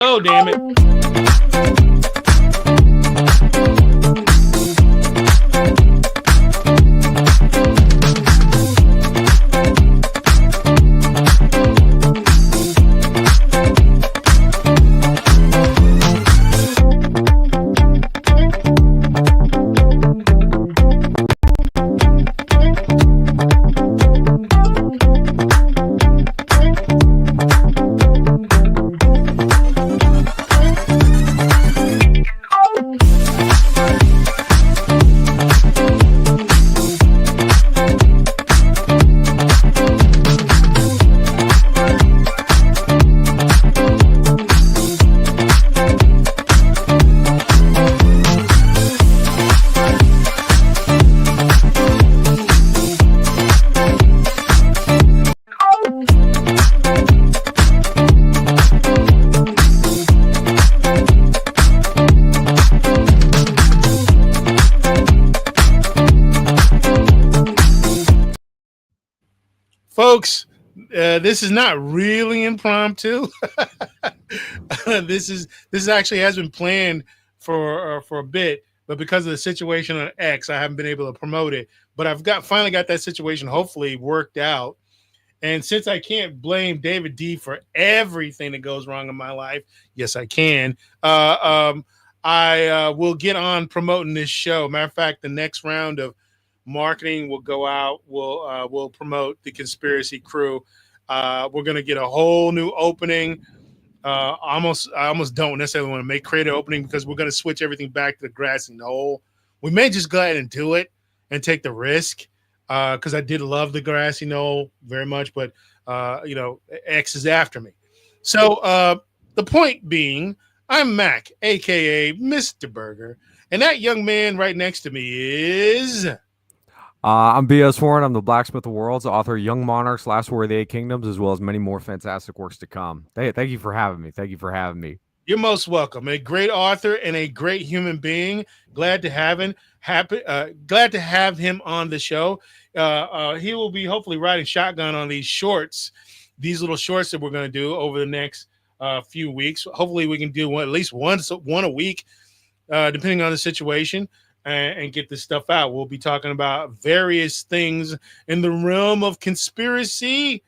Oh, damn it. Folks, this is not really impromptu. This actually has been planned for a bit, but because of the situation on X, I haven't been able to promote it. But finally got that situation hopefully worked out. And since I can't blame David D for everything that goes wrong in my life, yes, I can. I will get on promoting this show. Matter of fact, the next round of marketing will go out. We'll promote the Conspiracy Crew. We're gonna get a whole new opening. I almost don't necessarily want to create an opening because we're gonna switch everything back to the grassy knoll. We may just go ahead and do it and take the risk because I did love the grassy knoll very much, but X is after me. So the point being, I'm Mac, aka Mr. Burger, and that young man right next to me is. I'm B.S. Warren. I'm the Blacksmith of Worlds, author of Young Monarchs, Last War of the Eight Kingdoms, as well as many more fantastic works to come. Thank you for having me. Thank you for having me. You're most welcome. A great author and a great human being. Glad to have him. Glad to have him on the show. He will be hopefully riding shotgun on these little shorts that we're going to do over the next few weeks. Hopefully, we can do at least one a week, depending on the situation. And get this stuff out. We'll be talking about various things in the realm of conspiracy,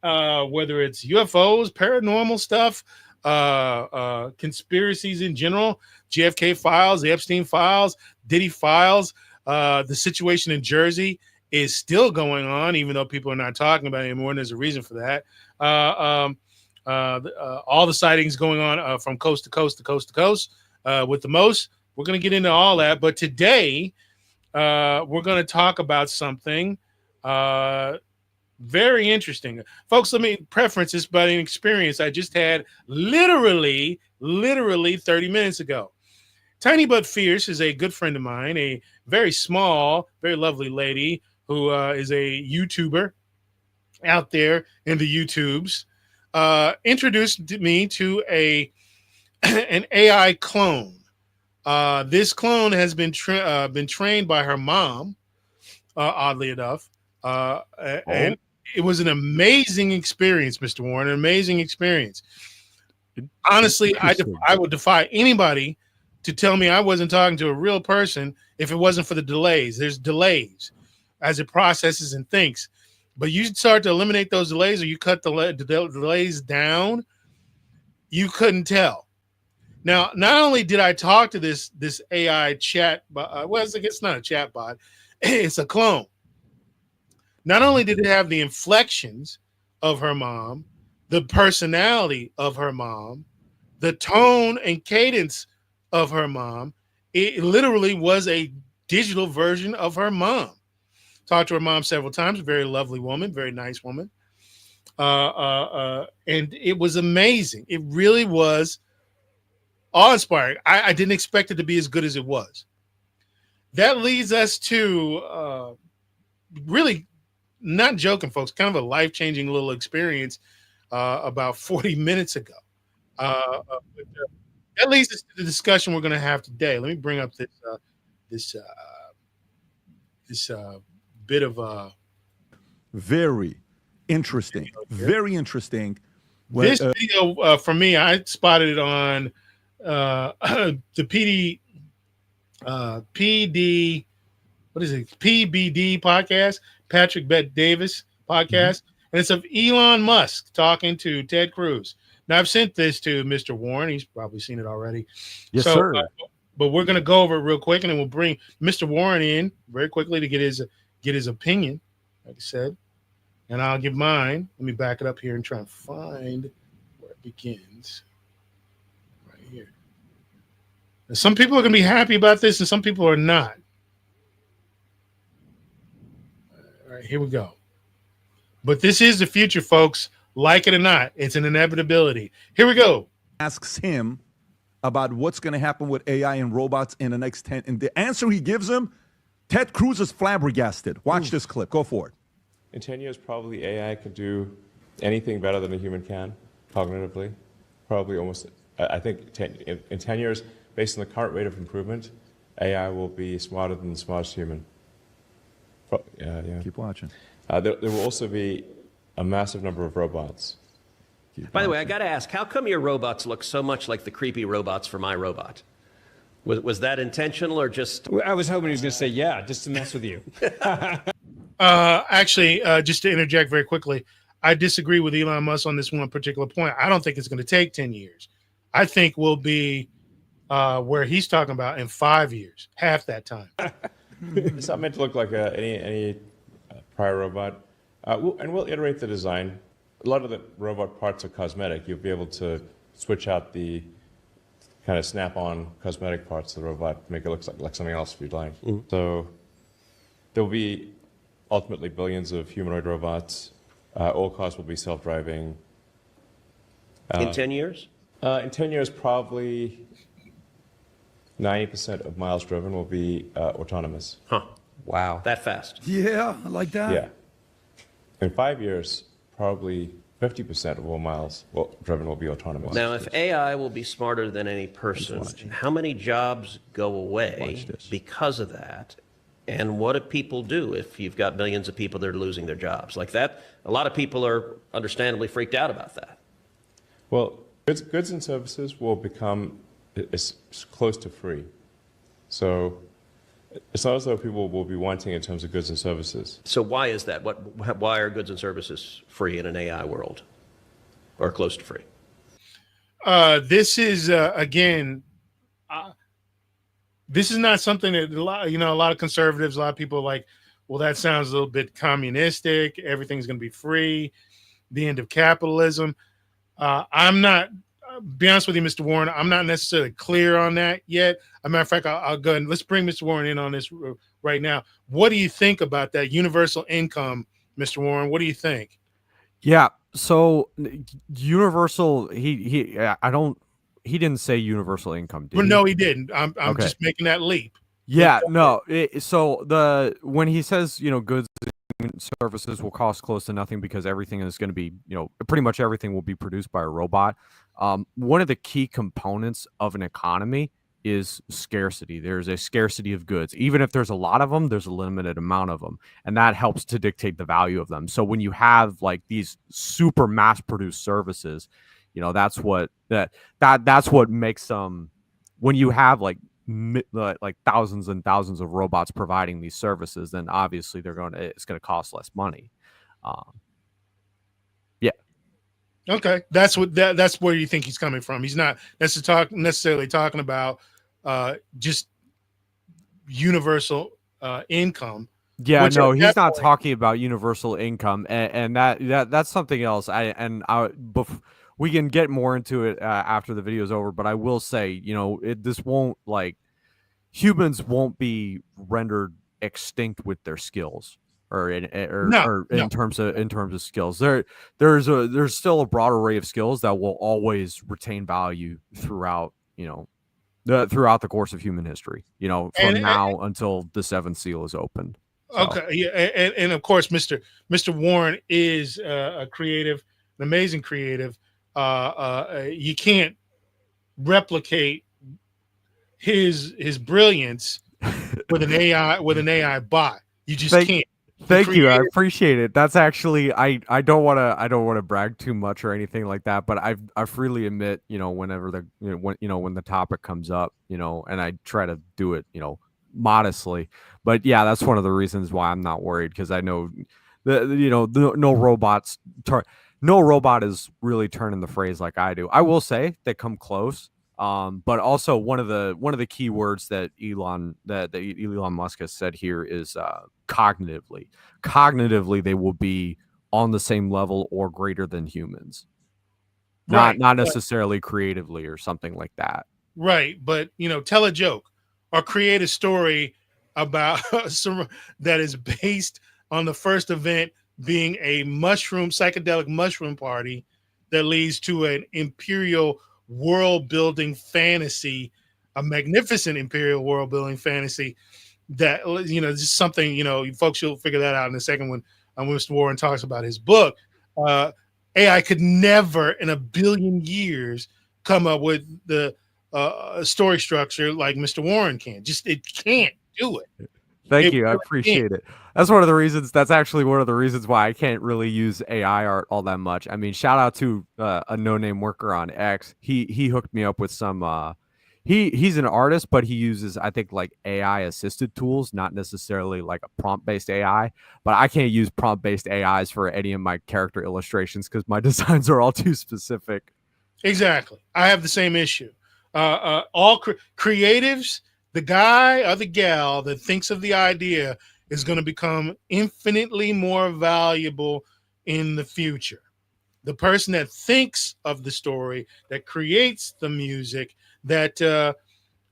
whether it's UFOs, paranormal stuff, conspiracies in general, JFK files, the Epstein files, Diddy files. The situation in Jersey is still going on, even though people are not talking about it anymore, and there's a reason for that. All the sightings going on from coast to coast to coast to coast with the most. We're going to get into all that, but today we're going to talk about something very interesting. Folks, let me preference this by an experience I just had literally 30 minutes ago. Tiny But Fierce is a good friend of mine, a very small, very lovely lady who is a YouTuber out there in the YouTubes, introduced me to an AI clone. This clone has been trained by her mom, oddly enough, and it was an amazing experience, Mr. Warren. An amazing experience. Honestly, I would defy anybody to tell me I wasn't talking to a real person if it wasn't for the delays. There's delays as it processes and thinks, but you start to eliminate those delays, or you cut the delays down. You couldn't tell. Now, not only did I talk to this AI chat, it's not a chat bot, it's a clone. Not only did it have the inflections of her mom, the personality of her mom, the tone and cadence of her mom, it literally was a digital version of her mom. Talked to her mom several times, very lovely woman, very nice woman. And it was amazing. It really was awe-inspiring. I didn't expect it to be as good as it was. That leads us to really, not joking, folks, kind of a life-changing little experience about 40 minutes ago. That leads us to the discussion we're going to have today. Let me bring up this bit of very interesting. Very interesting. This video for me, I spotted it on the PD, what is it? PBD podcast, Patrick Bet Davis podcast, and it's of Elon Musk talking to Ted Cruz. Now I've sent this to Mr. Warren. He's probably seen it already. Yes, so, sir. But we're gonna go over it real quick, and then we'll bring Mr. Warren in very quickly to get his opinion, like I said, and I'll give mine. Let me back it up here and try and find where it begins. Right here. Now, some people are gonna be happy about this, and some people are not. All right, here we go. But this is the future, folks. Like it or not, it's an inevitability. Here we go. Asks him about what's going to happen with AI and robots in the next 10. And the answer he gives him, Ted Cruz is flabbergasted. Watch this clip. Go for it. In 10 years, probably AI could do anything better than a human can, cognitively. Probably almost, I think in 10 years, based on the current rate of improvement, AI will be smarter than the smartest human. Yeah. Keep watching. There will also be a massive number of robots. By the way, I got to ask, how come your robots look so much like the creepy robots from iRobot? Was that intentional or just... I was hoping he was going to say, yeah, just to mess with you. Actually, just to interject very quickly, I disagree with Elon Musk on this one particular point. I don't think it's going to take 10 years. I think we'll be where he's talking about in 5 years, half that time. It's not meant to look like any prior robot. We'll iterate the design. A lot of the robot parts are cosmetic. You'll be able to switch out the kind of snap-on cosmetic parts of the robot to make it look like something else if you'd like. So there'll be ultimately billions of humanoid robots. All cars will be self-driving. in 10 years? In 10 years, probably 90% of miles driven will be autonomous. Huh. Wow. That fast? Yeah, I like that. Yeah. In 5 years, probably 50% of all miles driven will be autonomous. Now, if AI will be smarter than any person, how many jobs go away because of that? And what do people do if you've got millions of people that are losing their jobs? Like that, a lot of people are understandably freaked out about that. Well, goods and services will become as close to free. So it's not as though people will be wanting in terms of goods and services. So why is that? Why are goods and services free in an AI world or close to free? This is again, this is not something that a lot of conservatives, a lot of people are like, well, that sounds a little bit communistic. Everything's going to be free. The end of capitalism. I'm not. Be honest with you, Mr. Warren, I'm not necessarily clear on that yet. As a matter of fact, I'll go ahead and let's bring Mr. Warren in on this right now. What do you think about that universal income, Mr. Warren? What do you think? Yeah. So universal, he didn't say universal income. Did Well, he? no, he didn't. I'm Okay. just making that leap. Yeah, no. So when he says, goods and services will cost close to nothing because everything is going to be, pretty much everything will be produced by a robot. One of the key components of an economy is scarcity. There's a scarcity of goods. Even if there's a lot of them, there's a limited amount of them, and that helps to dictate the value of them. So when you have like these super mass-produced services, that's what makes them. When you have like thousands and thousands of robots providing these services, then obviously it's going to cost less money. Yeah. Okay, that's where you think he's coming from. He's not necessarily talking about just universal income. Yeah, no, he's not talking about universal income, and that's something else. We can get more into it after the video is over, but I will say, this won't humans won't be rendered extinct with their skills. In terms of skills, there's still a broad array of skills that will always retain value throughout throughout the course of human history. From now until the seventh seal is opened. So. Okay, yeah, and of course, Mr. Warren is a creative, an amazing creative. You can't replicate his brilliance with an AI bot. You just can't. Thank you. I appreciate it. That's actually I don't want to brag too much or anything like that, but I freely admit, whenever when the topic comes up, and I try to do it, modestly. But yeah, that's one of the reasons why I'm not worried, because I know no robot is really turning the phrase like I do. I will say they come close. But also one of the key words that Elon Musk has said here is cognitively. Cognitively, they will be on the same level or greater than humans. Right. Not necessarily creatively or something like that. Right, but tell a joke or create a story about that is based on the first event being a psychedelic mushroom party that leads to an imperial world building fantasy, a magnificent imperial world building fantasy that just something folks, you'll figure that out in a second when Mr. Warren talks about his book. AI could never in a billion years come up with the story structure like Mr. Warren can. It can't do it. Thank you. I appreciate it. That's actually one of the reasons why I can't really use AI art all that much. I mean, shout out to a no-name worker on X. He hooked me up with some he's an artist, but he uses, I think, like AI assisted tools, not necessarily like a prompt-based AI. But I can't use prompt-based AIs for any of my character illustrations because my designs are all too specific. Exactly. I have the same issue. All creatives, the guy or the gal that thinks of the idea is going to become infinitely more valuable in the future. The person that thinks of the story, that creates the music, that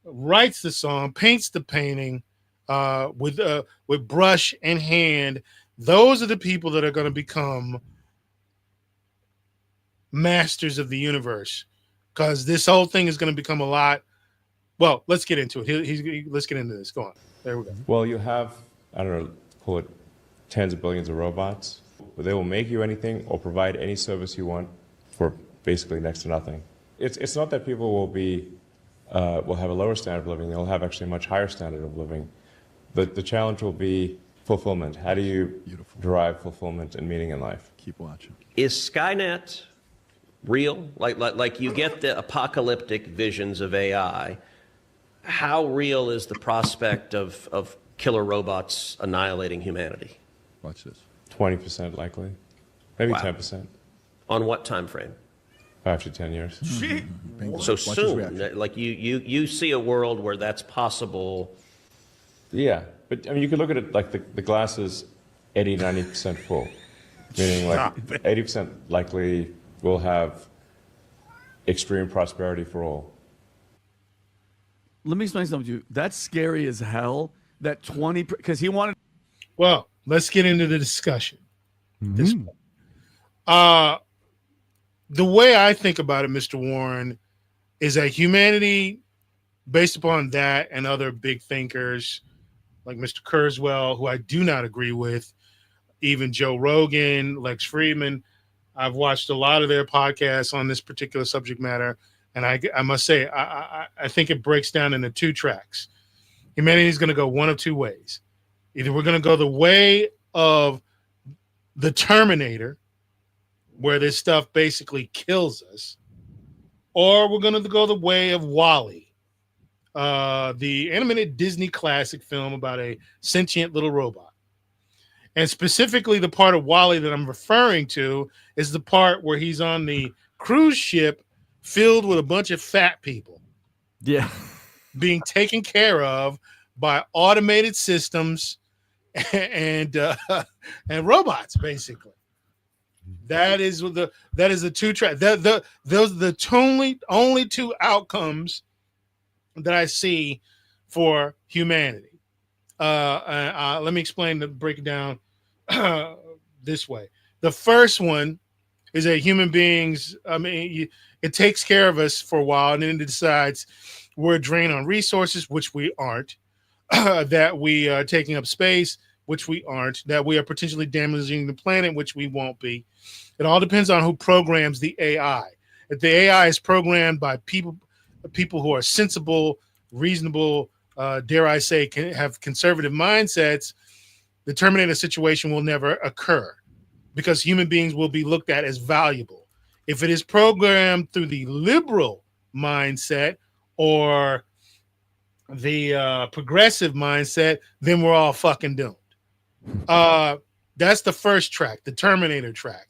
writes the song, paints the painting with brush and hand, those are the people that are going to become masters of the universe, because this whole thing is going to become a lot. Well, let's get into it. Let's get into this. Go on. There we go. Well, you have, I don't know, call it tens of billions of robots. They will make you anything or provide any service you want for basically next to nothing. It's not that people will have a lower standard of living. They'll have actually a much higher standard of living. The challenge will be fulfillment. How do you derive fulfillment and meaning in life? Keep watching. Is Skynet real? Like you get the apocalyptic visions of AI. How real is the prospect of killer robots annihilating humanity? Watch this. 20% likely, maybe Wow. 10%. On what time frame? 5 to 10 years. Bingo. So Watch his soon, reaction. like you see a world where that's possible. Yeah, but I mean, you could look at it like the glass is 80, 90% full, meaning like 80% likely will have extreme prosperity for all. Let me explain something to you. That's scary as hell. That 20, because he wanted. Well, let's get into the discussion. The way I think about it, Mr. Warren, is that humanity, based upon that and other big thinkers like Mr. Kurzweil, who I do not agree with, even Joe Rogan, Lex Friedman, I've watched a lot of their podcasts on this particular subject matter, and I must say, I think it breaks down into two tracks. Humanity is going to go one of two ways. Either we're going to go the way of the Terminator, where this stuff basically kills us, or we're going to go the way of WALL-E, the animated Disney classic film about a sentient little robot. And specifically, the part of WALL-E that I'm referring to is the part where he's on the cruise ship filled with a bunch of fat people. Yeah. Being taken care of by automated systems and robots, basically. That is the two track. Those are the only two outcomes that I see for humanity. Let me break it down this way. The first one is that human beings, it takes care of us for a while, and then it decides we're a drain on resources, which we aren't, that we are taking up space, which we aren't, that we are potentially damaging the planet, which we won't be. It all depends on who programs the AI. If the AI is programmed by people who are sensible, reasonable, dare I say, can have conservative mindsets, the Terminator situation will never occur because human beings will be looked at as valuable. If it is programmed through the liberal mindset or the progressive mindset, then we're all fucking doomed. That's the first track, the Terminator track,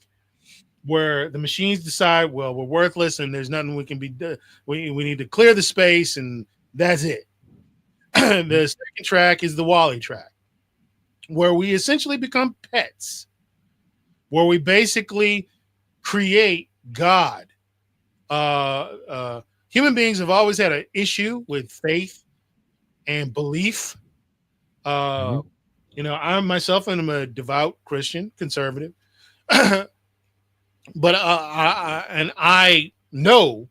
where the machines decide, well, we're worthless and there's nothing we can be done. We need to clear the space and that's it. The second track is the Wall-E track, where we essentially become pets, where we basically create God. Human beings have always had an issue with faith and belief. You know, I myself am a devout Christian, conservative, but I know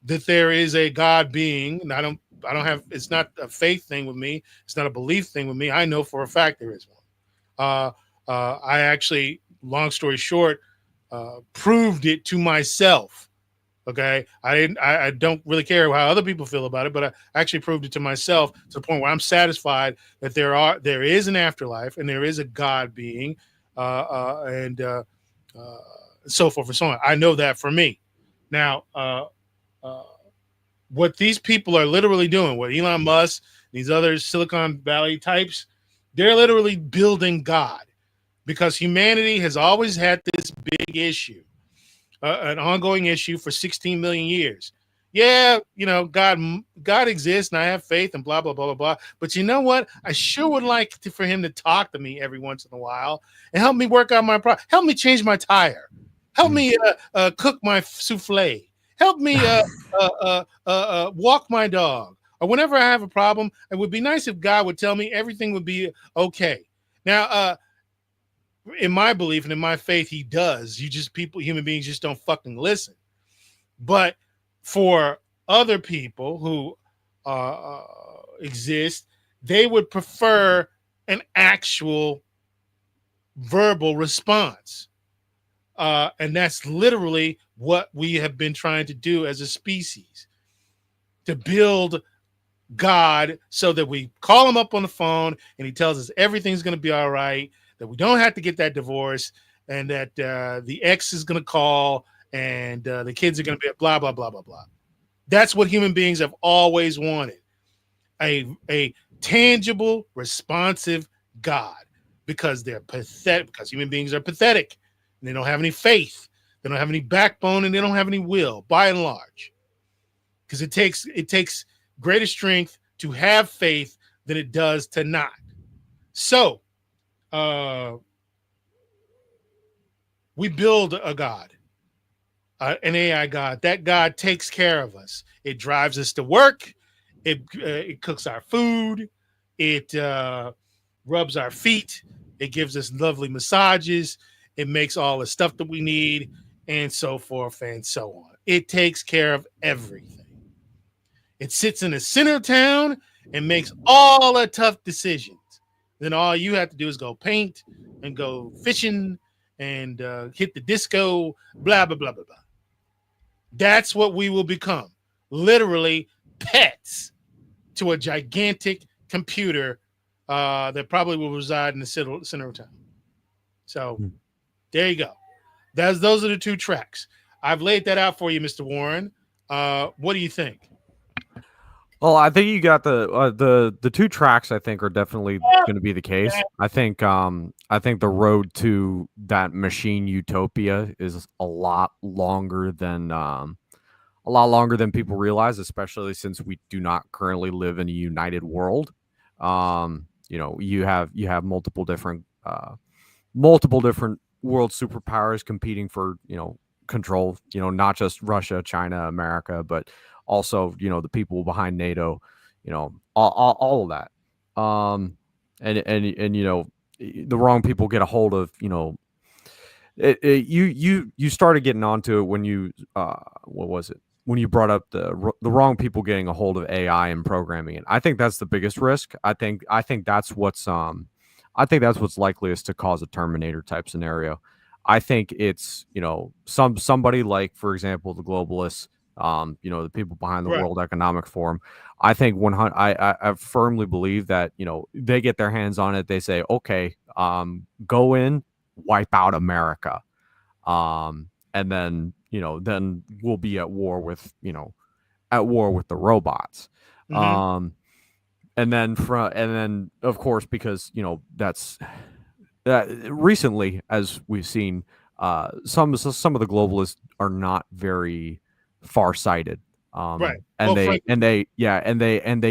that there is a God being, and I don't have. It's not a faith thing with me. It's not a belief thing with me. I know for a fact there is one. I actually, long story short, proved it to myself. Okay, I don't really care how other people feel about it, but I actually proved it to myself to the point where I'm satisfied that there is an afterlife and there is a God being, and so forth and so on. I know that for me. Now, what these people are literally doing, what Elon Musk, these other Silicon Valley types, they're literally building God, because humanity has always had this big issue. An ongoing issue for 16 million years. Yeah, you know, God exists and I have faith and blah, blah, blah, blah, blah. But you know what? I sure would like for him to talk to me every once in a while and help me work out my problem. Help me change my tire. Help me cook my souffle. Help me walk my dog. Or whenever I have a problem, it would be nice if God would tell me everything would be okay. Now, in my belief and in my faith, he does. Human beings just don't fucking listen. But for other people who exist, they would prefer an actual verbal response. And that's literally what we have been trying to do as a species, to build God so that we call him up on the phone and he tells us everything's going to be all right, that we don't have to get that divorce, and that the ex is going to call and the kids are going to be blah, blah, blah, blah, blah. That's what human beings have always wanted, a tangible, responsive God, because they're pathetic, because human beings are pathetic and they don't have any faith. They don't have any backbone and they don't have any will, by and large, because it takes greater strength to have faith than it does to not. So, we build a God, an AI God. That God takes care of us. It drives us to work. It cooks our food. It rubs our feet. It gives us lovely massages. It makes all the stuff that we need, and so forth and so on. It takes care of everything. It sits in the center of town and makes all the tough decisions. Then all you have to do is go paint and go fishing and hit the disco, blah, blah, blah, blah, blah. That's what we will become. Literally pets to a gigantic computer that probably will reside in the center of town. So there you go. Those are the two tracks. I've laid that out for you, Mr. Warren. What do you think? Well, I think you got the two tracks. I think are definitely going to be the case. I think the road to that machine utopia is a lot longer than people realize, especially since we do not currently live in a united world. You know, you have multiple different world superpowers competing for, you know, control. You know, not just Russia, China, America, but also, you know, the people behind NATO, you know, all of that. And you know, the wrong people get a hold of, you know, you started getting onto it when you what was it? When you brought up the wrong people getting a hold of AI and programming it. I think that's the biggest risk. I think that's what's likeliest to cause a Terminator type scenario. I think it's, you know, somebody like, for example, the globalists, you know, the people behind the World Economic Forum. I think I firmly believe that, you know, they get their hands on it. They say, okay, Go in, wipe out America, and then then we'll be at war with the robots. Mhm. And then of course, because that's recently, as we've seen, some of the globalists are not very farsighted. Right. And Well, frankly, they they're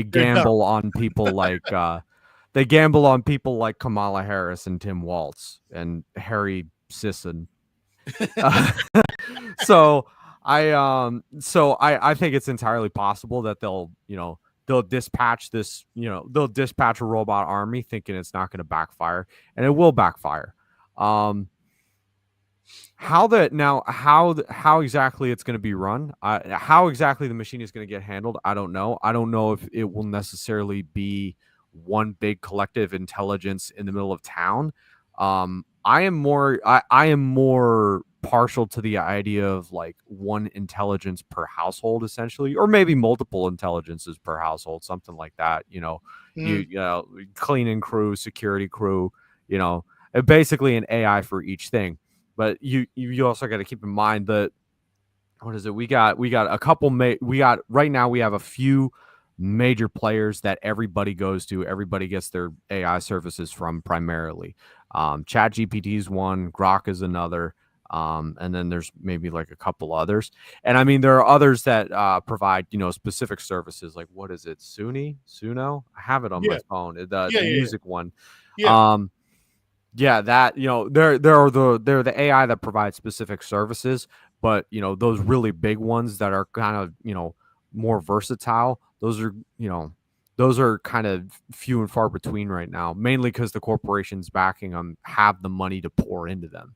dumb. gamble on people like they gamble on people like Kamala Harris and Tim Walz and Harry Sisson. So I think it's entirely possible that they'll dispatch a robot army thinking it's not going to backfire, and it will backfire. How exactly it's going to be run, how exactly the machine is going to get handled, I don't know. I don't know if it will necessarily be one big collective intelligence in the middle of town. I am more partial to the idea of like one intelligence per household, essentially, or maybe multiple intelligences per household, something like that. Mhm. Cleaning crew, security crew, basically an AI for each thing. But you also got to keep in mind that what is it? We got a couple. Right now we have a few major players that everybody goes to. Everybody gets their AI services from primarily. ChatGPT is one. Grok is another. And then there's maybe like a couple others. And I mean, there are others that provide specific services. Like what is it? Suno? I have it on my Yeah. phone. The Yeah, yeah, yeah. music one. Yeah. Yeah, that they're the AI that provides specific services, but those really big ones that are kind of more versatile. Those are kind of few and far between right now, mainly because the corporations backing them have the money to pour into them.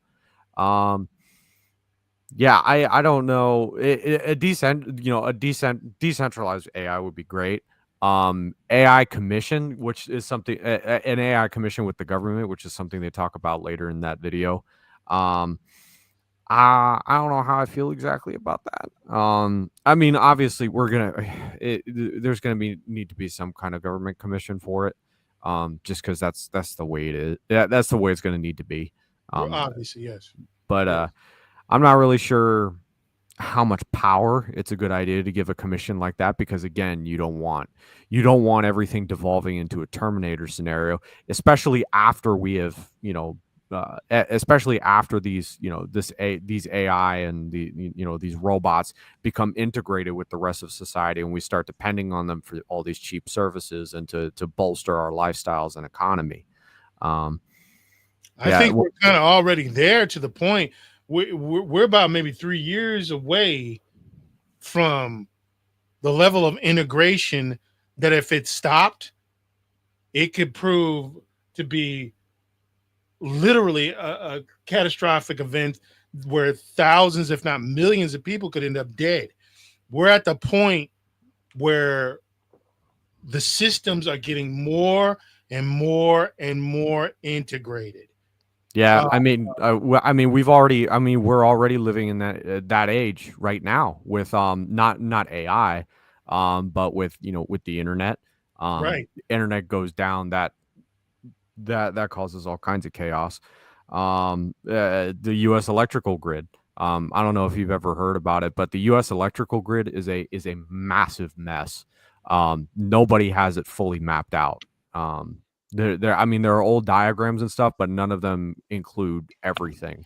Yeah, I don't know. Decentralized AI would be great. AI commission, which is something an AI commission with the government, which is something they talk about later in that video. I don't know how I feel exactly about that. I mean, obviously, there's gonna need to be some kind of government commission for it. Just because that's the way it is. Yeah, that's the way it's gonna need to be. Well, obviously, yes. But Yes. I'm not really sure how much power it's a good idea to give a commission like that, because again, you don't want everything devolving into a Terminator scenario, especially after we have especially after these these AI and these robots become integrated with the rest of society, and we start depending on them for all these cheap services and to bolster our lifestyles and economy. I think we're kind of already there to the point. We're about maybe 3 years away from the level of integration that if it stopped, it could prove to be literally a catastrophic event where thousands, if not millions of people could end up dead. We're at the point where the systems are getting more and more and more integrated. Yeah, I mean, we're already living in that age right now with not AI, but with with the internet. Right. Internet goes down, that causes all kinds of chaos. The U.S. electrical grid. I don't know if you've ever heard about it, but the U.S. electrical grid is a massive mess. Nobody has it fully mapped out. There are old diagrams and stuff, but none of them include everything.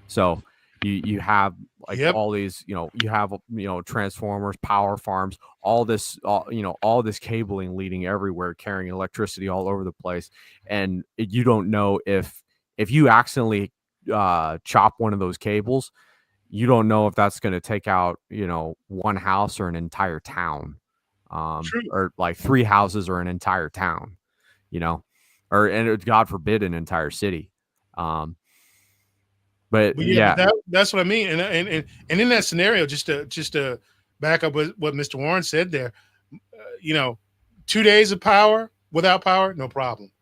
So you have like Yep. all these, you have transformers, power farms, all this all this cabling leading everywhere, carrying electricity all over the place, and you don't know if you accidentally chop one of those cables, you don't know if that's going to take out one house or an entire town, True. or like 3 houses or an entire town, and God forbid an entire city. But But yeah, yeah, that's what I mean. And in that scenario, just to back up what Mr. Warren said there, 2 days of power without power, no problem.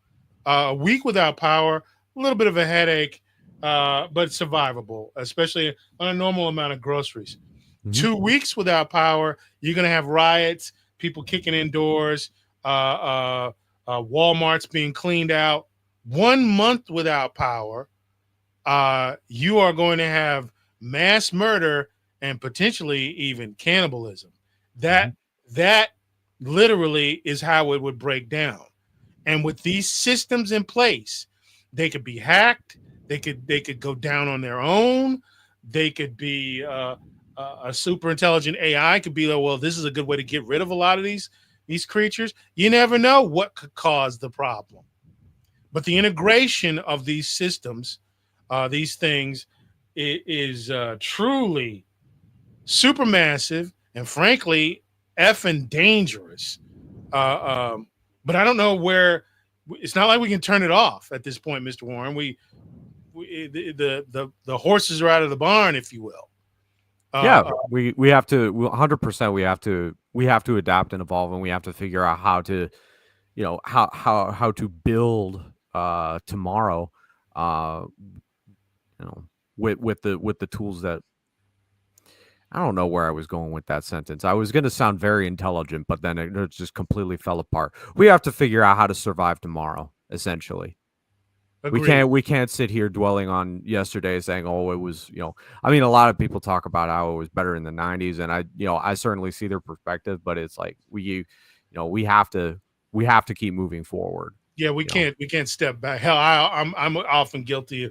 A week without power, a little bit of a headache, but survivable, especially on a normal amount of groceries. Mhm. 2 weeks without power, you're gonna have riots, people kicking in doors, Walmart's being cleaned out. 1 month without power, you are going to have mass murder and potentially even cannibalism. That literally is how it would break down. And with these systems in place, they could be hacked. They could go down on their own. They could be a super intelligent AI could be like, well, this is a good way to get rid of a lot of these creatures. You never know what could cause the problem. But the integration of these systems, these things, is truly supermassive and frankly effing dangerous. But I don't know where. It's not like we can turn it off at this point, Mr. Warren. The horses are out of the barn, if you will. We have to 100%. We have to adapt and evolve, and we have to figure out how to, how to build tomorrow. With the tools that. I don't know where I was going with that sentence. I was going to sound very intelligent, but then it just completely fell apart. We have to figure out how to survive tomorrow, essentially. Agreed. We can't sit here dwelling on yesterday saying, oh, it was, I mean, a lot of people talk about how it was better in the 90s, and I certainly see their perspective, but it's like we have to keep moving forward. Yeah, we can't step back. Hell, I'm often guilty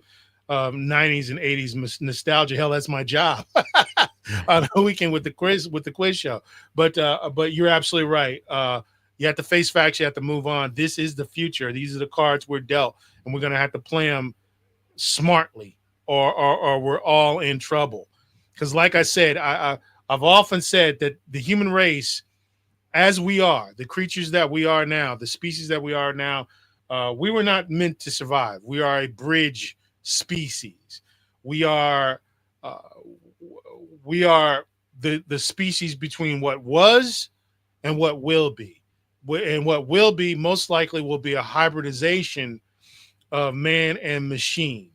of 90s and 80s nostalgia. Hell, that's my job. On the weekend with the quiz show. But you're absolutely right. You have to face facts. You have to move on. This is the future. These are the cards we're dealt, and we're going to have to play them smartly, or we're all in trouble. Because, like I said, I've often said that the human race, as we are, the creatures that we are now, the species that we are now, we were not meant to survive. We are a bridge species. We are the species between what was and what will be. And what will be most likely will be a hybridization of man and machine.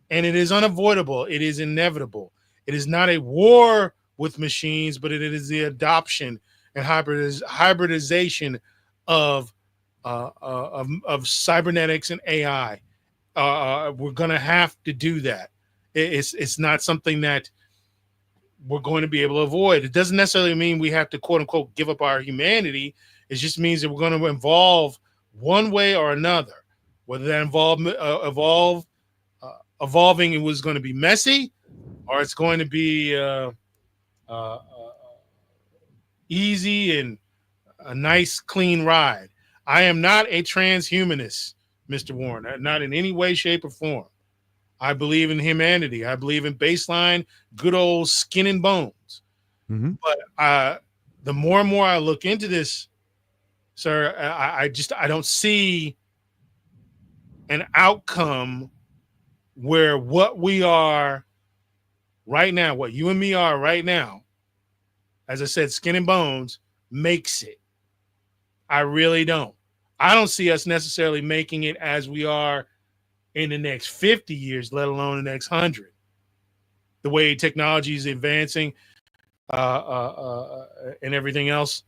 And it is unavoidable. It is inevitable. It is not a war with machines, but it is the adoption and hybridization of cybernetics and AI. We're going to have to do that. It's not something that we're going to be able to avoid. It doesn't necessarily mean we have to, quote unquote, give up our humanity. It just means that we're going to evolve one way or another. Whether that evolving it was going to be messy, or it's going to be easy and a nice, clean ride. I am not a transhumanist, Mr. Warren, not in any way, shape, or form. I believe in humanity. I believe in baseline, good old skin and bones. Mm-hmm. But the more and more I look into this, sir, I don't see an outcome where what we are right now, what you and me are right now, as I said, skin and bones, makes it. I really don't. I don't see us necessarily making it as we are in the next 50 years, let alone the next 100. The way technology is advancing and everything else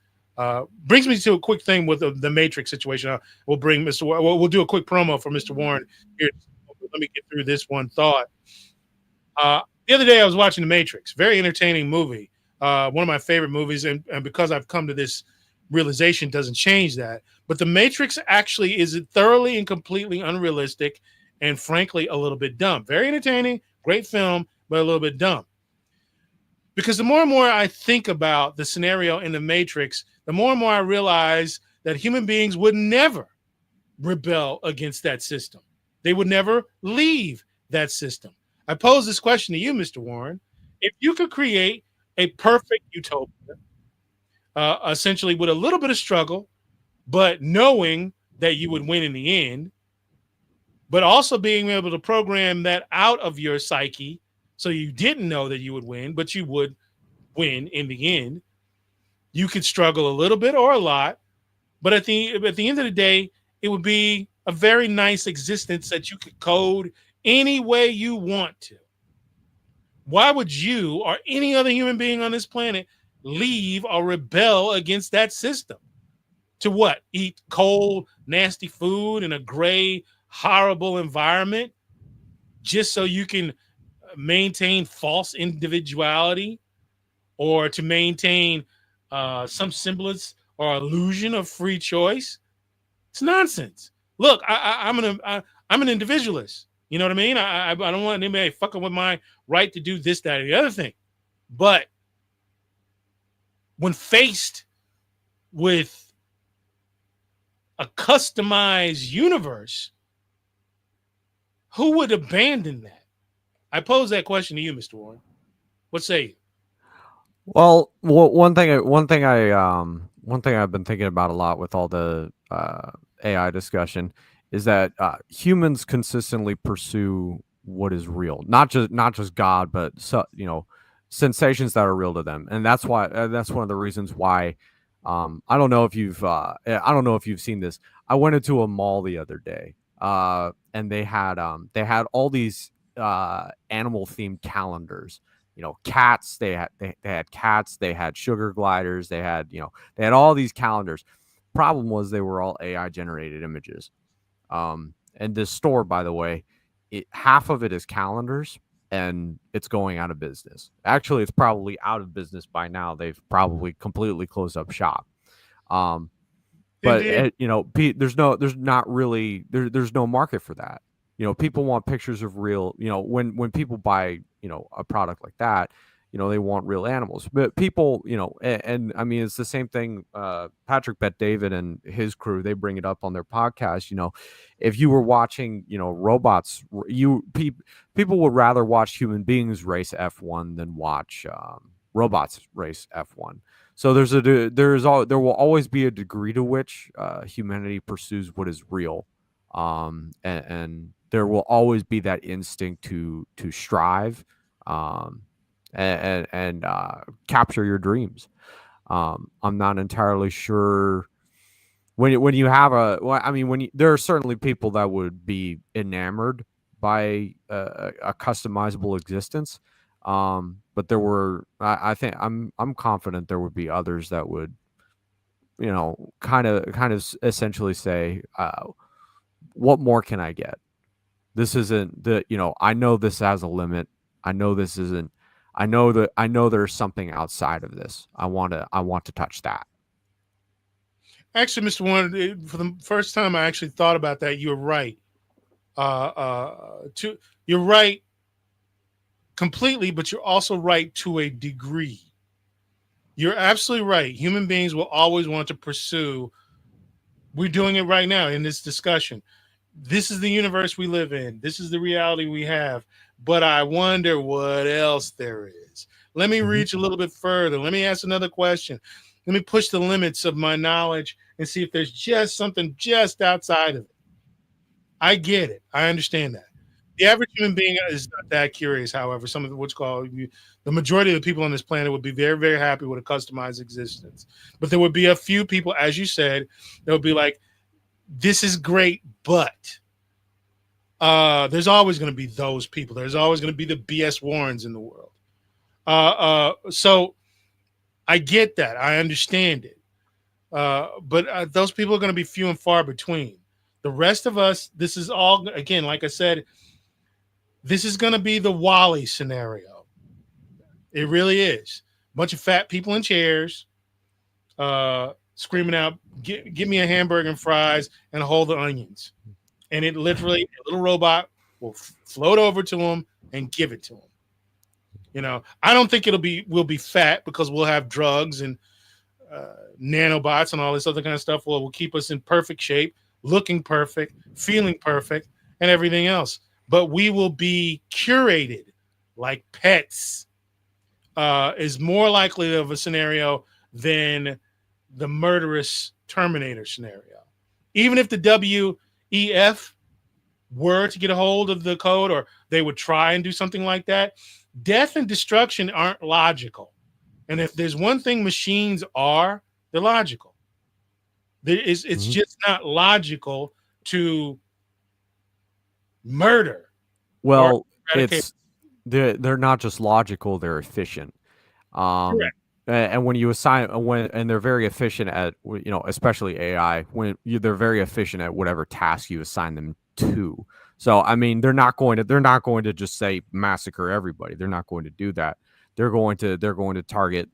brings me to a quick thing with the Matrix situation. We'll bring we'll do a quick promo for Mr. Warren here. Let me get through this one thought. The other day I was watching The Matrix, very entertaining movie. One of my favorite movies, and because I've come to this realization, doesn't change that. But The Matrix actually is thoroughly and completely unrealistic, and frankly, a little bit dumb. Very entertaining, great film, but a little bit dumb. Because the more and more I think about the scenario in The Matrix, the more and more I realize that human beings would never rebel against that system. They would never leave that system. I pose this question to you, Mr. Warren. If you could create a perfect utopia, essentially with a little bit of struggle, but knowing that you would win in the end, but also being able to program that out of your psyche so you didn't know that you would win, but you would win in the end. You could struggle a little bit or a lot, but at the end of the day, it would be a very nice existence that you could code any way you want to. Why would you or any other human being on this planet leave or rebel against that system? To what? Eat cold, nasty food in a gray, horrible environment just so you can maintain false individuality or to maintain some semblance or illusion of free choice. It's nonsense. Look, I'm an individualist. You know what I mean? I don't want anybody fucking with my right to do this, that, or the other thing. But when faced with a customized universe, who would abandon that? I pose that question to you, Mr. Warren. What say you? Well, one thing I've been thinking about a lot with all the AI discussion is that humans consistently pursue what is real, not just God, but sensations that are real to them, and that's one of the reasons why. I don't know if you've seen this. I went into a mall the other day, and they had all these animal themed calendars. Cats. They had cats. They had sugar gliders. They had all these calendars. Problem was they were all AI generated images. And this store, by the way, half of it is calendars, and it's going out of business. Actually, it's probably out of business by now. They've probably completely closed up shop. But there's no market for that. People want pictures of real. When people buy a product like that, they want real animals. But people, and I mean, it's the same thing. Patrick Bet David and his crew, they bring it up on their podcast. If you were watching, robots, people would rather watch human beings race F1 than watch robots race F1. So there will always be a degree to which humanity pursues what is real, and there will always be that instinct to strive, and capture your dreams. I'm not entirely sure when you have there are certainly people that would be enamored by a customizable existence. But I think I'm confident there would be others that would, kind of essentially say, what more can I get? This isn't I know this has a limit. I know this isn't, I know there's something outside of this. I want to touch that. Actually, Mr. Warren, for the first time I actually thought about that. You're right. You're right completely, but you're also right to a degree. You're absolutely right. Human beings will always want to pursue. We're doing it right now in this discussion. This is the universe we live in. This is the reality we have. But I wonder what else there is. Let me reach a little bit further. Let me ask another question. Let me push the limits of my knowledge and see if there's just something just outside of it. I get it. I understand that. The average human being is not that curious. However, some of the majority of the people on this planet would be very, very happy with a customized existence. But there would be a few people, as you said, that would be like, this is great, but there's always going to be those people. There's always going to be the BS Warrens in the world. So I get that. I understand it. But those people are going to be few and far between. The rest of us, this is all, again, like I said, this is going to be the Wall-E scenario. It really is. A bunch of fat people in chairs screaming out, give me a hamburger and fries and hold the onions. And it literally, a little robot will float over to them and give it to them. I don't think we'll be fat because we'll have drugs and nanobots and all this other kind of stuff. Will keep us in perfect shape, looking perfect, feeling perfect, and everything else. But we will be curated like pets. Is more likely of a scenario than the murderous Terminator scenario. Even if the WEF were to get a hold of the code, or they would try and do something like that, death and destruction aren't logical. And if there's one thing machines are, they're logical. It's just not logical to murder. Well, they're not just logical; they're efficient. Correct. And when you assign and they're very efficient at especially AI, they're very efficient at whatever task you assign them 2. So I mean, they're not going to just say massacre everybody. They're not going to do that. They're going to target,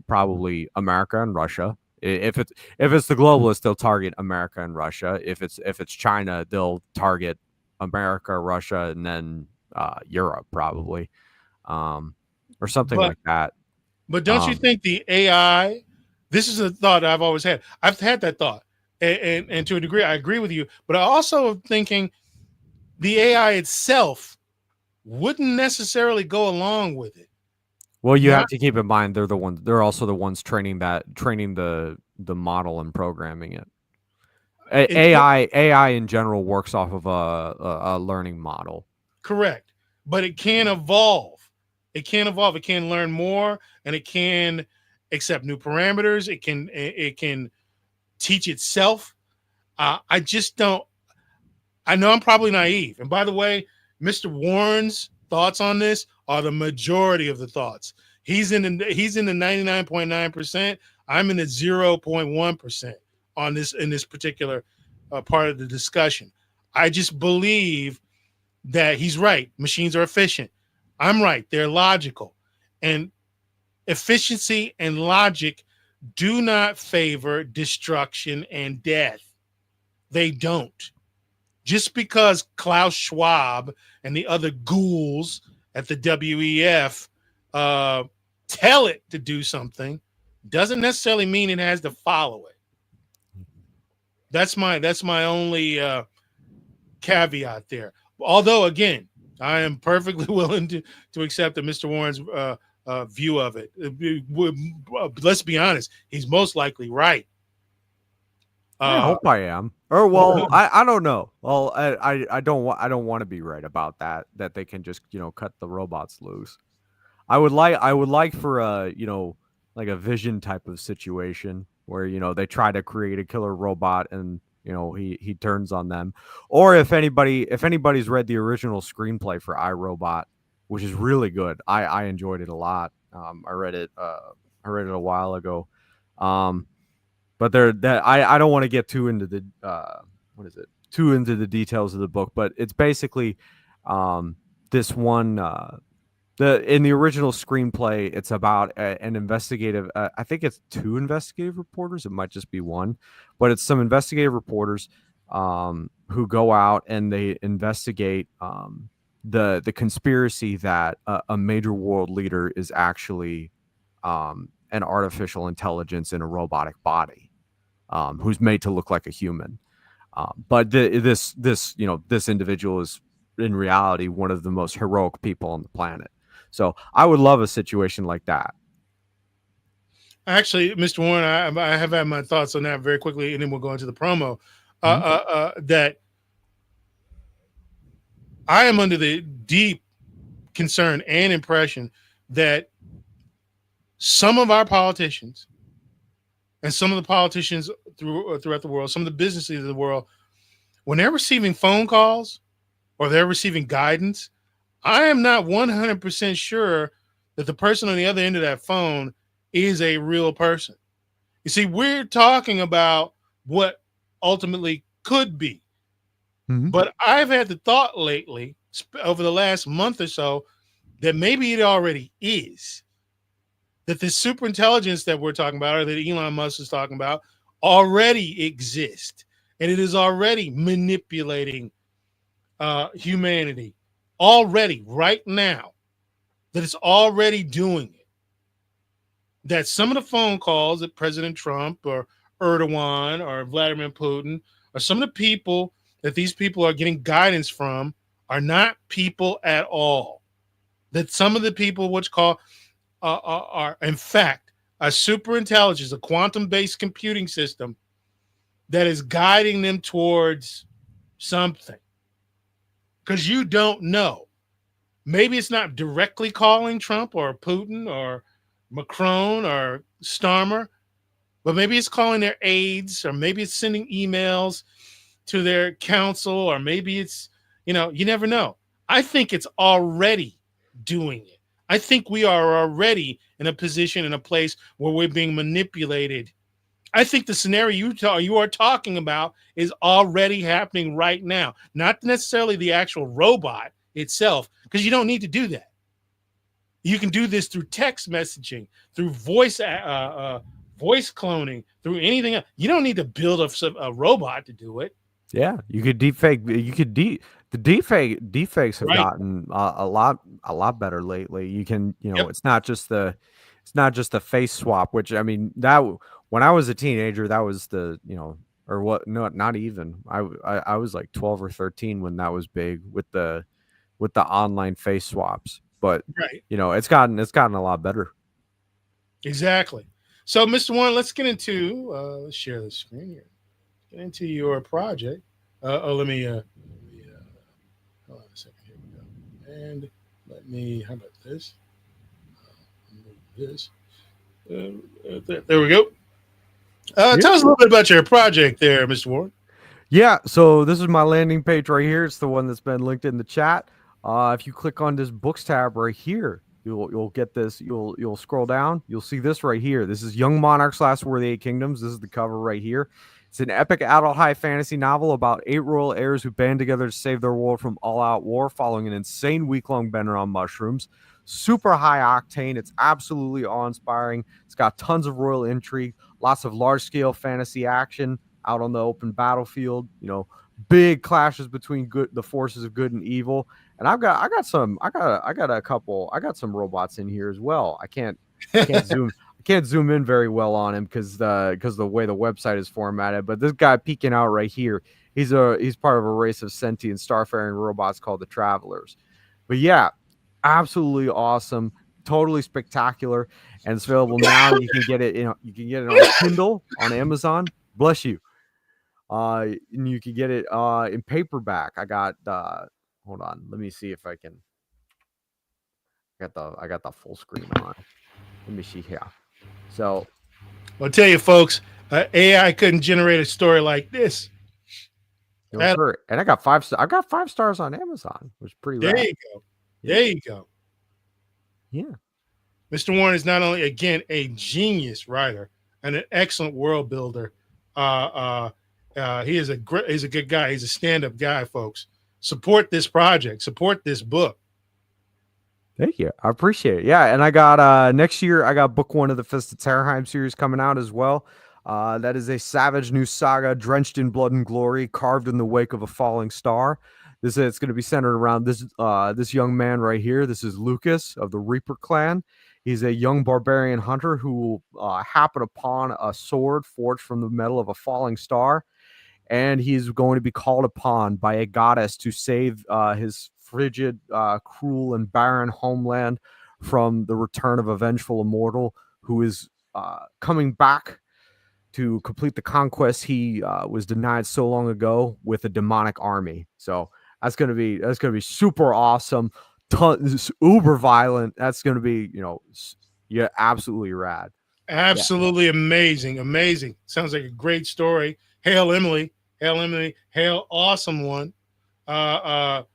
probably America and Russia. If it's the globalists, they'll target America and Russia. If it's China, they'll target America, Russia, and then Europe probably, or something like that. But don't you think the AI? This is a thought I've always had. I've had that thought, and to a degree, I agree with you. But I also am thinking the AI itself wouldn't necessarily go along with it. Well, you have to keep in mind they're also the ones training the model and programming it. AI in general works off of a learning model. Correct. But it can evolve. It can learn more, and it can accept new parameters. It can teach itself. I just don't. I know I'm probably naive. And by the way, Mr. Warren's thoughts on this are the majority of the thoughts. He's in the 99.9%. I'm in the 0.1% on this in this particular part of the discussion. I just believe that he's right. Machines are efficient. I'm right. They're logical. And efficiency and logic do not favor destruction and death. They don't. Just because Klaus Schwab and the other ghouls at the WEF tell it to do something doesn't necessarily mean it has to follow it. That's my only caveat there. Although, again, I am perfectly willing to accept that Mr. Warren's view of it. Let's be honest; he's most likely right. I hope I am. Or well, I don't know. Well, I don't want to be right about that they can just cut the robots loose. I would like for like a Vision type of situation where they try to create a killer robot and he turns on them. Or if anybody's read the original screenplay for iRobot, which is really good. I enjoyed it a lot. I read it a while ago. But I don't want to get too into the details of the book, but it's basically this one in the original screenplay, it's about an investigative I think it's 2 investigative reporters, it might just be one, but it's some investigative reporters who go out and they investigate the conspiracy that a major world leader is actually an artificial intelligence in a robotic body, who's made to look like a human. But this individual is in reality one of the most heroic people on the planet. So I would love a situation like that. Actually, Mr. Warren, I have had my thoughts on that very quickly, and then we'll go into the promo. That I am under the deep concern and impression that some of our politicians and some of the politicians throughout the world, some of the business leaders of the world, when they're receiving phone calls or they're receiving guidance, I am not 100% sure that the person on the other end of that phone is a real person. You see, we're talking about what ultimately could be. Mm-hmm. But I've had the thought lately, over the last month or so, that maybe it already is. That the superintelligence that we're talking about, or that Elon Musk is talking about, already exists. And it is already manipulating humanity. Already, right now, that it's already doing it. That some of the phone calls that President Trump or Erdogan or Vladimir Putin or some of the people that these people are getting guidance from are not people at all. That some of the people which call are in fact a superintelligence, a quantum-based computing system that is guiding them towards something. Because you don't know. Maybe it's not directly calling Trump or Putin or Macron or Starmer, but maybe it's calling their aides, or maybe it's sending emails to their counsel, or maybe it's, you never know. I think it's already doing it. I think we are already in a position, in a place where we're being manipulated I think the scenario you are talking about is already happening right now. Not necessarily the actual robot itself, because you don't need to do that. You can do this through text messaging, through voice cloning, through anything else. You don't need to build a robot to do it. Yeah, you could deepfake. The deepfakes have Right. gotten a lot better lately. You can, Yep. it's not just the face swap, which I mean that when I was a teenager, that was the, or what? No, not even. I was like 12 or 13 when that was big with the online face swaps. But Right. it's gotten a lot better. Exactly. So, Mr. Warren, let's get into let's share the screen here. Get into your project. Let me hold on a second. Here we go. And let me. How about this? Move this. There we go. Tell us a little bit about your project there, Mr. Warren. Yeah, so this is my landing page right here. It's the one that's been linked in the chat. If you click on this books tab right here, you'll get this. You'll scroll down. You'll see this right here. This is Young Monarchs: Last War of the Eight Kingdoms. This is the cover right here. It's an epic adult high fantasy novel about 8 royal heirs who band together to save their world from all-out war following an insane week-long bender on mushrooms. Super high octane. It's absolutely awe-inspiring. It's got tons of royal intrigue, lots of large-scale fantasy action out on the open battlefield. Big clashes between the forces of good and evil. And I got some robots in here as well. I can't zoom in very well on him because the way the website is formatted. But this guy peeking out right here, he's part of a race of sentient starfaring robots called the Travelers. But yeah, absolutely awesome, totally spectacular, and it's available now. You can get it on Kindle on Amazon. Bless you. And you can get it in paperback. I got hold on, let me see if I can. I got the full screen on. Let me see here. So I'll tell you, folks, AI couldn't generate a story like this. sure. And I got 5 stars. I got 5 stars on Amazon, which is pretty rad. There you go. There you go. Yeah. Mr. Warren is not only, again, a genius writer and an excellent world builder. He's a good guy. He's a stand-up guy, folks. Support this project. Support this book. Thank you. I appreciate it. Yeah, and I got next year I got book 1 of the Fist of Terrorheim series coming out as well. That is a savage new saga drenched in blood and glory, carved in the wake of a falling star. It's going to be centered around this young man right here. This is Lucas of the Reaper clan. He's a young barbarian hunter who will happen upon a sword forged from the metal of a falling star, and he's going to be called upon by a goddess to save his frigid, cruel, and barren homeland from the return of a vengeful immortal who is coming back to complete the conquest he was denied so long ago with a demonic army. So that's gonna be super awesome. Uber violent. That's gonna be absolutely rad. Absolutely amazing. Amazing. Sounds like a great story. Hail Emily. Hail Emily. Hail awesome one. But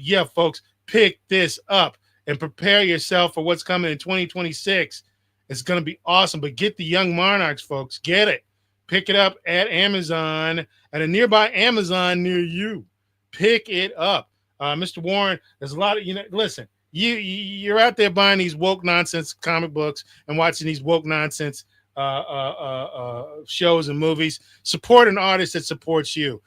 yeah, folks, pick this up and prepare yourself for what's coming in 2026. It's going to be awesome. But get the Young Monarchs, folks. Get it. Pick it up at Amazon, at a nearby Amazon near you. Pick it up. Mr. Warren, there's a lot of, listen, you're out there buying these woke nonsense comic books and watching these woke nonsense shows and movies. Support an artist that supports you.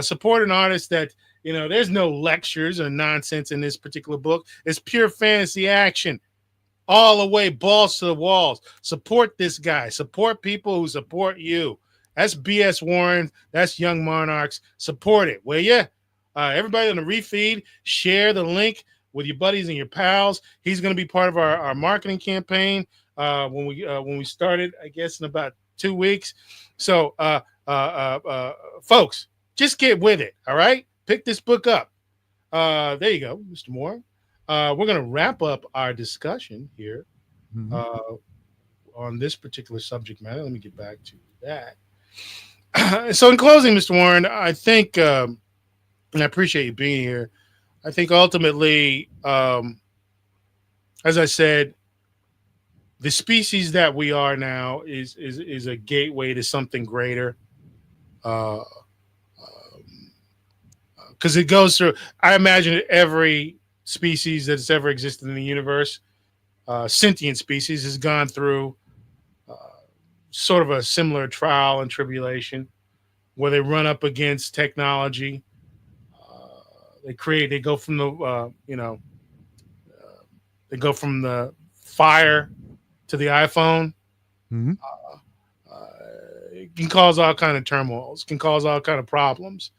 Support an artist that, there's no lectures or nonsense in this particular book. It's pure fantasy action. All the way, balls to the walls. Support this guy. Support people who support you. That's BS Warren. That's Young Monarchs. Support it, will you? Everybody on the refeed, share the link with your buddies and your pals. He's going to be part of our marketing campaign when we started, I guess, in about 2 weeks. So, folks, just get with it, all right? Pick this book up. There you go, Mr. Moore. We're going to wrap up our discussion here on this particular subject matter. Let me get back to that. So in closing, Mr. Warren, I think, and I appreciate you being here, I think ultimately, as I said, the species that we are now is a gateway to something greater. Because it goes through. I imagine every species that's ever existed in the universe, sentient species, has gone through sort of a similar trial and tribulation, where they run up against technology. They go from they go from the fire to the iPhone. Mhm. It can cause all kind of turmoils, can cause all kind of problems,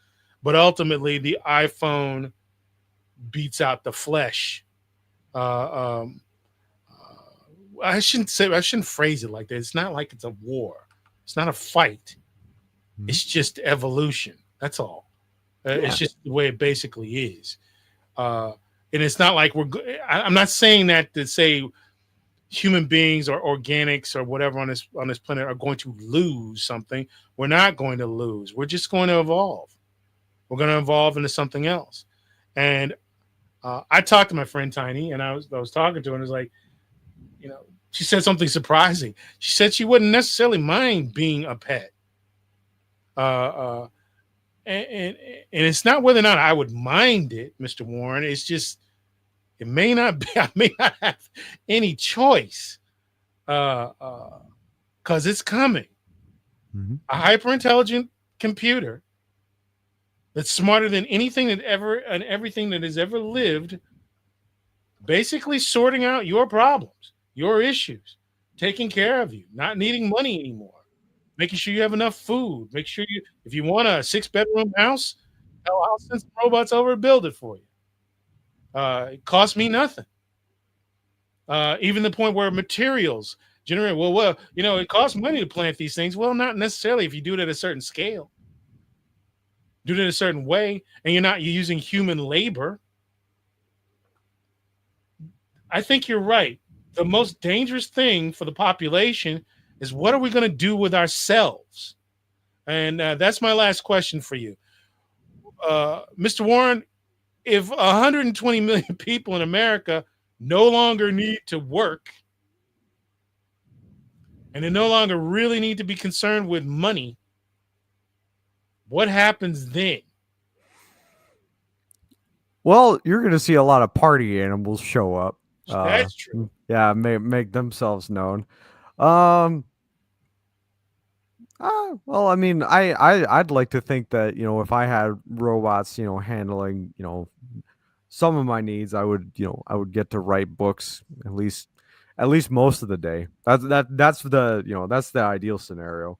but ultimately the iPhone beats out the flesh. I shouldn't phrase it like that. It's not like it's a war. It's not a fight. Mhm. It's just evolution. That's all. It's just the way it basically is. And it's not like I'm not saying that to say human beings or organics or whatever on this planet are going to lose something. We're not going to lose. We're just going to evolve. We're going to evolve into something else. And I talked to my friend Tiny, and I was talking to her, and it was like, she said something surprising. She said she wouldn't necessarily mind being a pet. And it's not whether or not I would mind it, Mr. Warren. It's just it may not be. I may not have any choice, because it's coming. Mhm. A hyper intelligent computer that's smarter than anything that ever and everything that has ever lived, basically sorting out your problems, your issues, taking care of you, not needing money anymore, making sure you have enough food, make sure if you want a 6-bedroom house, hell, I'll send some robots over and build it for you. It costs me nothing. Even the point where materials generate, it costs money to plant these things. Well, not necessarily if you do it at a certain scale, do it in a certain way, and you're using human labor. I think you're right. The most dangerous thing for the population is what are we going to do with ourselves? And that's my last question for you. Mr. Warren, if 120 million people in America no longer need to work and they no longer really need to be concerned with money, what happens then? Well, you're going to see a lot of party animals show up. That's true. Yeah, make themselves known. Well, I mean, I'd like to think that if I had robots, handling some of my needs, I would get to write books at least most of the day. That's the ideal scenario.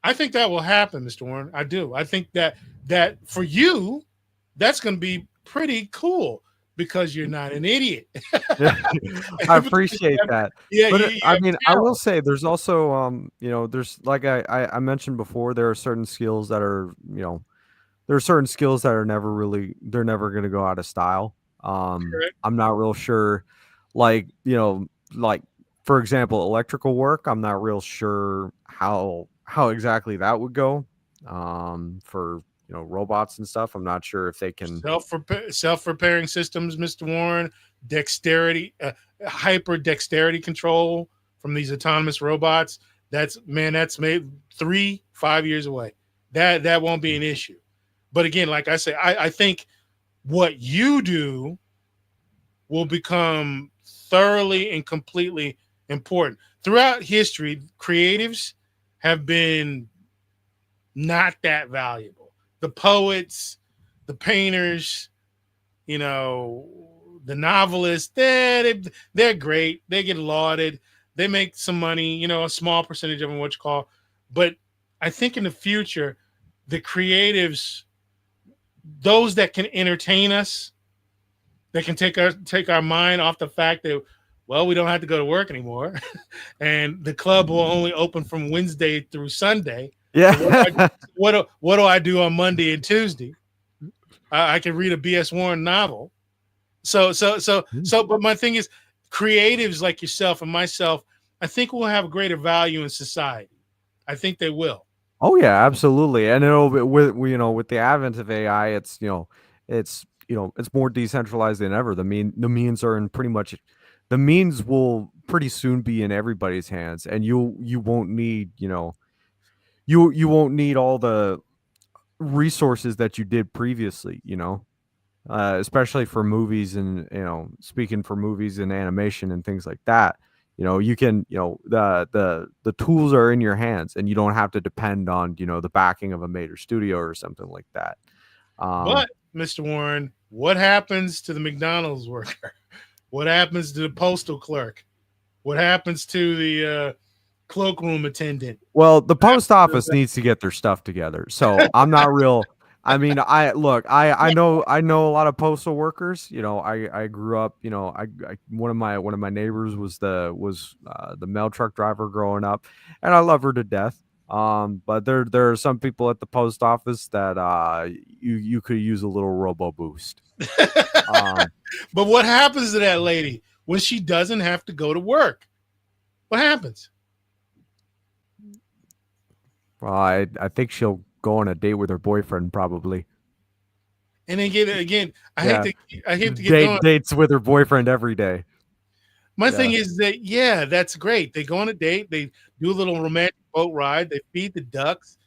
I think that will happen, Mr. Warren. I do. I think that for you, that's going to be pretty cool because you're not an idiot. I appreciate that. Yeah, But I mean, I will talent. say there's also there's like I mentioned before, there are certain skills that are there are certain skills that are they're never going to go out of style. Correct. I'm not real sure, like like for example, electrical work. I'm not real sure how exactly that would go. For robots and stuff. I'm not sure if they can. Self-repairing systems, Mr. Warren, dexterity, hyper dexterity control from these autonomous robots. That's made 3-5 years away. That won't be an issue. But again, like I say, I think what you do will become thoroughly and completely important. Throughout history, creatives have been not that valuable. The poets, the painters, the novelists, they're great. They get lauded. They make some money, a small percentage of them, what you call. But I think in the future, the creatives, those that can entertain us, that can take our mind off the fact that, well, we don't have to go to work anymore, and the club will only open from Wednesday through Sunday. Yeah. So what do I do on Monday and Tuesday? I can read a B.S. Warren novel. But my thing is, creatives like yourself and myself, I think will have greater value in society. I think they will. Oh yeah, absolutely. And with the advent of AI, it's it's more decentralized than ever. The means are in pretty much the means will pretty soon be in everybody's hands, and you won't need, you won't need all the resources that you did previously, especially for movies and, speaking for movies and animation and things like that. You can, the tools are in your hands, and you don't have to depend on, the backing of a major studio or something like that. But Mr. Warren, what happens to the McDonald's worker? What happens to the postal clerk? What happens to the cloakroom attendant? Well, the post office needs to get their stuff together. So I'm not real. I mean, I know a lot of postal workers. I grew up. One of my neighbors was the mail truck driver growing up, and I love her to death. But there are some people at the post office that you could use a little robo boost. But what happens to that lady when she doesn't have to go to work? What happens? Well, I think she'll go on a date with her boyfriend probably. And then again, I hate to get going. Dates with her boyfriend every day. My thing is that, that's great. They go on a date, they do a little romantic boat ride, they feed the ducks.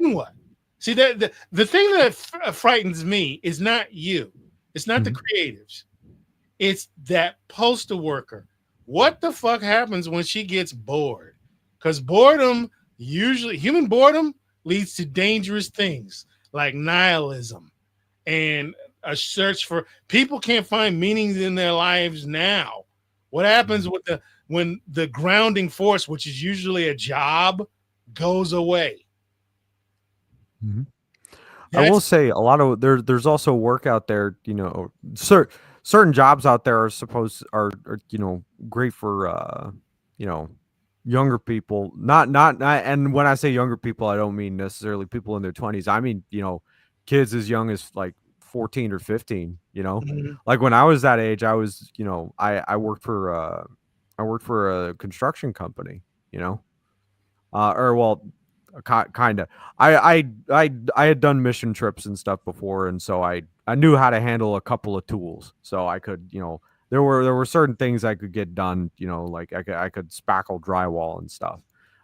Then what? See, that the thing that frightens me is not you. It's not the creatives. It's that postal worker. What the fuck happens when she gets bored? Because human boredom leads to dangerous things like nihilism and a search for people can't find meanings in their lives now. What happens when the grounding force, which is usually a job, goes away? Mm-hmm. I will say a lot of there's also work out there, certain jobs out there are great for younger people. Not and when I say younger people, I don't mean necessarily people in their 20s. I mean, kids as young as like 14 or 15, Mm-hmm. Like when I was that age, I was, I worked for a construction company, or well, kind of. I had done mission trips and stuff before, and so I knew how to handle a couple of tools, so I could, there were certain things I could get done, like I could spackle drywall and stuff.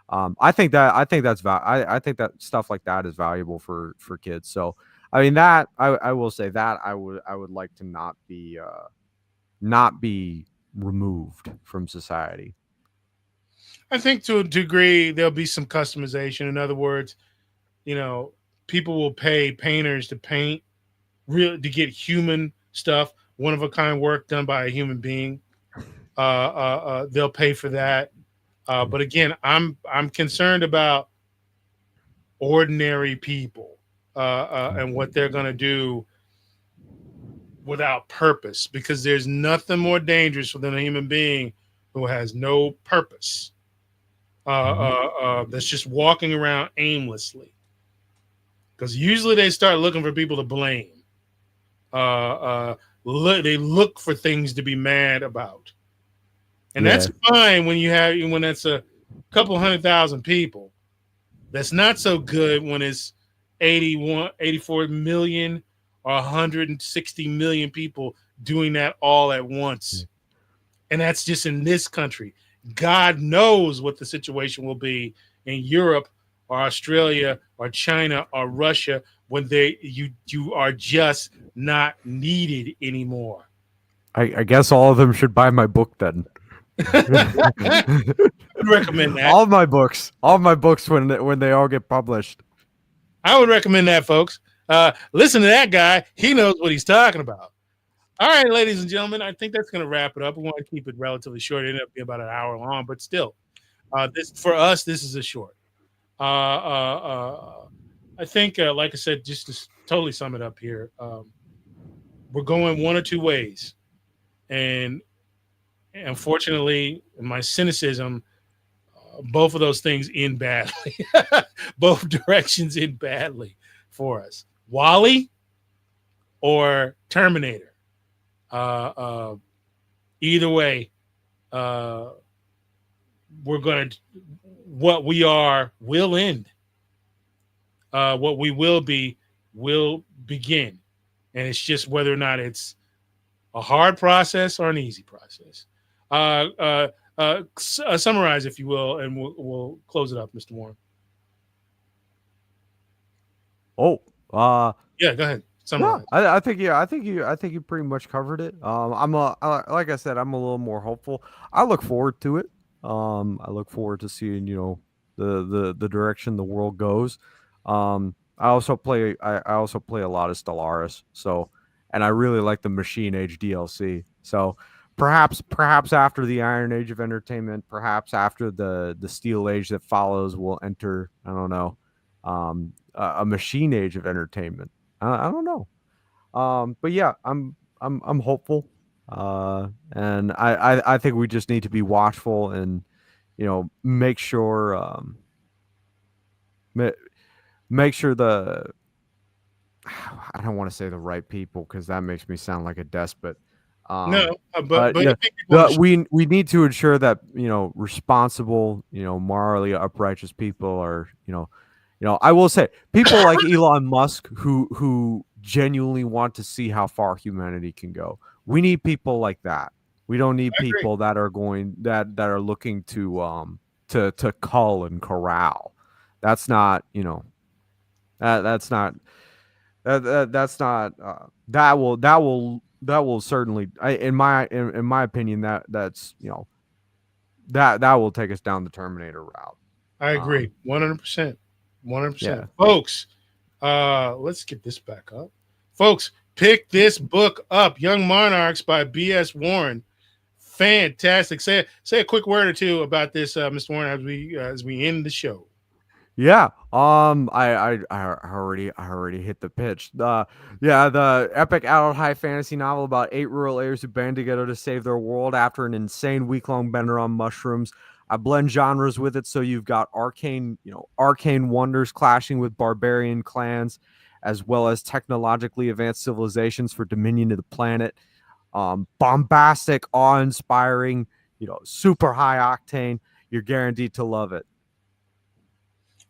I think that stuff like that is valuable for kids. So I mean that I will say that I would like to not be removed from society. I think to a degree there'll be some customization. In other words, people will pay painters to paint to get human stuff, one of a kind work done by a human being. They'll pay for that. But again, I'm concerned about ordinary people and what they're going to do without purpose, because there's nothing more dangerous than a human being who has no purpose. That's just walking around aimlessly, because usually they start looking for people to blame. They look for things to be mad about, and that's fine when that's a couple 100,000 people. That's not so good when it's 84 million or 160 million people doing that all at once, and that's just in this country. God knows what the situation will be in Europe or Australia or China or Russia when you are just not needed anymore. I guess all of them should buy my book then. I would recommend that. All my books when they all get published. I would recommend that, folks. Listen to that guy. He knows what he's talking about. All right, ladies and gentlemen, I think that's going to wrap it up. We want to keep it relatively short. It ended up being about an hour long, but still, this is a short. I think, like I said, just to totally sum it up here, we're going one or two ways, and unfortunately, in my cynicism, both of those things end badly. Both directions end badly for us. WALL-E or Terminator. Either way, what we are will end. What we will be will begin. And it's just whether or not it's a hard process or an easy process. Summarize, if you will, and we'll close it up, Mr. Warren. Yeah, go ahead. No, Summarize. I think you pretty much covered it. Like I said, I'm a little more hopeful. I look forward to it. I look forward to seeing the direction the world goes. I also play a lot of Stellaris, so, and I really like the Machine Age DLC. So perhaps after the Iron Age of Entertainment, perhaps after the Steel Age that follows, we'll enter, I don't know, a Machine Age of Entertainment. I don't know. But yeah, I'm hopeful. And I think we just need to be watchful and, make sure, make sure I don't want to say the right people, because that makes me sound like a despot. No, but yeah, I think people we need to ensure that, responsible, morally uprighteous people are, I will say people like Elon Musk who genuinely want to see how far humanity can go. We need people like that. We don't need people that are looking to cull and corral. That's not, that's not that will certainly, in my opinion, that's that will take us down the Terminator route. I agree 100%. 100%. Yeah. Folks, let's get this back up. Folks, pick this book up, Young Monarchs by B.S. Warren. Fantastic. Say a quick word or two about this, Mr. Warren, as we end the show. Yeah. I already hit the pitch. The epic adult high fantasy novel about 8 rural heirs who band together to save their world after an insane week-long bender on mushrooms. I blend genres with it, so you've got arcane wonders clashing with barbarian clans, as well as technologically advanced civilizations for dominion of the planet. Bombastic, awe-inspiring, super high octane. You're guaranteed to love it.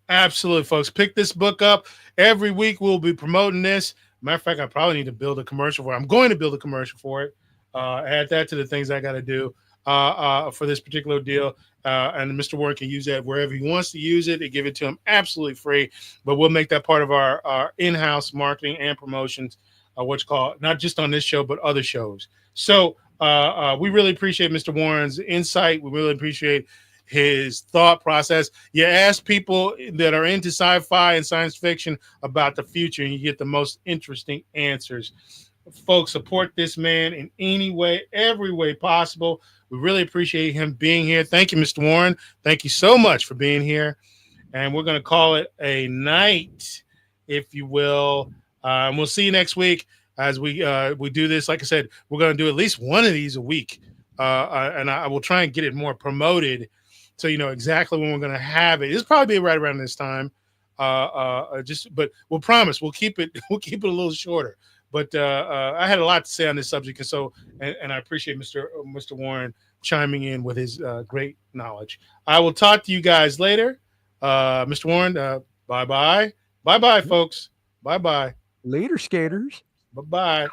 Absolutely, folks. Pick this book up. Every week we'll be promoting this. Matter of fact, I probably need to build a commercial for it. I'm going to build a commercial for it. Add that to the things I got to do for this particular deal. And Mr. Warren can use that wherever he wants to use it and give it to him absolutely free. But we'll make that part of our in-house marketing and promotions, not just on this show, but other shows. So we really appreciate Mr. Warren's insight. We really appreciate his thought process. You ask people that are into sci-fi and science fiction about the future, and you get the most interesting answers. Folks, support this man in any way, every way possible. We really appreciate him being here. Thank you, Mr. Warren. Thank you so much for being here. And we're going to call it a night, if you will. And we'll see you next week as we do this. Like I said, we're going to do at least one of these a week. And I will try and get it more promoted, so you know exactly when we're going to have it. It'll probably be right around this time. But we'll promise we'll keep it a little shorter. But I had a lot to say on this subject, and I appreciate Mr. Warren chiming in with his great knowledge. I will talk to you guys later. Mr. Warren, bye-bye. Bye-bye, folks. Bye-bye. Later, skaters. Bye-bye.